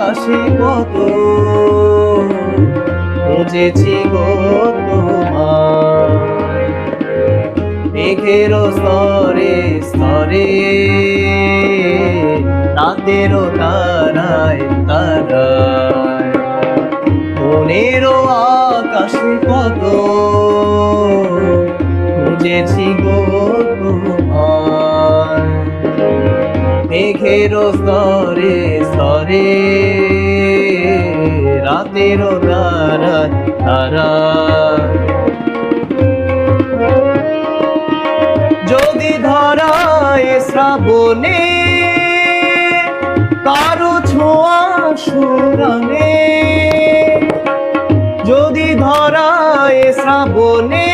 আকাশে কত খুঁজেছি গো তোমার, মেঘের স্তরে স্তরে রাতেরও তারায় তারায়, মনেরও আকাশে কত খুঁজেছি গো তোমার, মেঘের স্তরে স্তরে রাতেরও তারায় তারায়। যদি ধরায় শ্রাবণে কারো ছোঁয়া সুরানে, যদি ধরায় শ্রাবণে